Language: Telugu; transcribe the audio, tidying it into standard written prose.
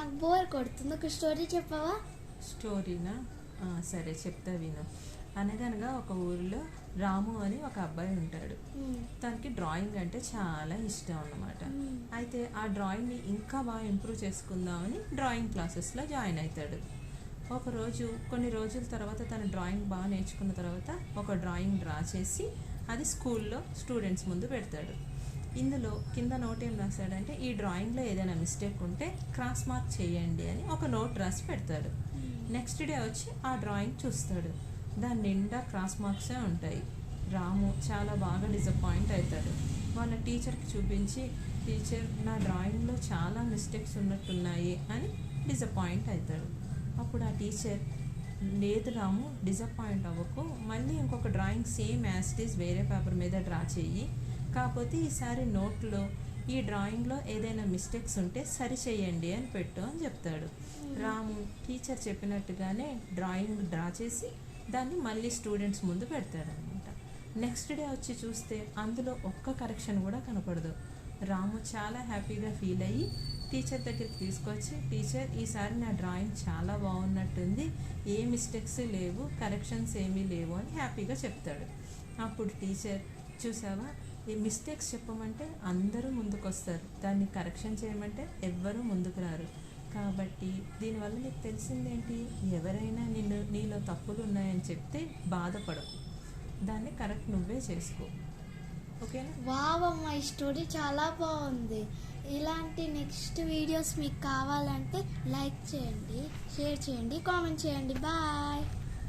నాకు బోర్ కొడుతుంది, ఒక స్టోరీ చెప్పవా? స్టోరీనా? సరే చెప్తా విను. అనగనగా ఒక ఊరిలో రాము అని ఒక అబ్బాయి ఉంటాడు. తనకి డ్రాయింగ్ అంటే చాలా ఇష్టం అన్నమాట. అయితే ఆ డ్రాయింగ్ని ఇంకా బాగా ఇంప్రూవ్ చేసుకుందామని డ్రాయింగ్ క్లాసెస్లో జాయిన్ అవుతాడు. కొన్ని రోజుల తర్వాత తన డ్రాయింగ్ బాగా నేర్చుకున్న తర్వాత ఒక డ్రాయింగ్ డ్రా చేసి అది స్కూల్లో స్టూడెంట్స్ ముందు పెడతాడు. ఇందులో కింద నోట్ ఏం రాశాడంటే, ఈ డ్రాయింగ్లో ఏదైనా మిస్టేక్ ఉంటే క్రాస్ మార్క్ చేయండి అని ఒక నోట్ రాసి పెడతాడు. నెక్స్ట్ డే వచ్చి ఆ డ్రాయింగ్ చూస్తాడు. దాని నిండా క్రాస్ మార్క్సే ఉంటాయి. రాము చాలా బాగా డిసప్పాయింట్ అవుతాడు. వాళ్ళ టీచర్కి చూపించి, టీచర్ నా డ్రాయింగ్లో చాలా మిస్టేక్స్ ఉన్నట్టున్నాయి అని డిసప్పాయింట్ అవుతాడు. అప్పుడు ఆ టీచర్, లేదు రాము, డిసప్పాయింట్ అవ్వకు, మళ్ళీ ఇంకొక drawing same as it is వేరే పేపర్ మీద డ్రా చెయ్యి, కాకపోతే ఈసారి నోట్లో ఈ డ్రాయింగ్లో ఏదైనా మిస్టేక్స్ ఉంటే సరి చేయండి అని పెట్టు అని చెప్తాడు. రాము టీచర్ చెప్పినట్టుగానే డ్రాయింగ్ డ్రా చేసి దాన్ని మళ్ళీ స్టూడెంట్స్ ముందు పెడతాడు అనమాట. నెక్స్ట్ డే వచ్చి చూస్తే అందులో ఒక్క కరెక్షన్ కూడా కనపడదు. రాము చాలా హ్యాపీగా ఫీల్ అయ్యి టీచర్ దగ్గరికి తీసుకొచ్చి, టీచర్ ఈసారి నా డ్రాయింగ్ చాలా బాగున్నట్టుంది, ఏ మిస్టేక్స్ లేవు, కరెక్షన్స్ ఏమీ లేవు అని హ్యాపీగా చెప్తాడు. అప్పుడు టీచర్, చూసావా, ఈ మిస్టేక్స్ చెప్పమంటే అందరూ ముందుకు వస్తారు, దాన్ని కరెక్షన్ చేయమంటే ఎవ్వరూ ముందుకు రారు, కాబట్టి దీనివల్ల నీకు తెలిసిందేంటి, ఎవరైనా నీలో తప్పులు ఉన్నాయని చెప్తే బాధపడకు, దాన్ని కరెక్ట్ నువ్వే చేసుకో, ఓకేనా? వావమ్మ, ఈ స్టోరీ చాలా బాగుంది. ఇలాంటి నెక్స్ట్ వీడియోస్ మీకు కావాలంటే లైక్ చేయండి, షేర్ చేయండి, కామెంట్ చేయండి. బాయ్.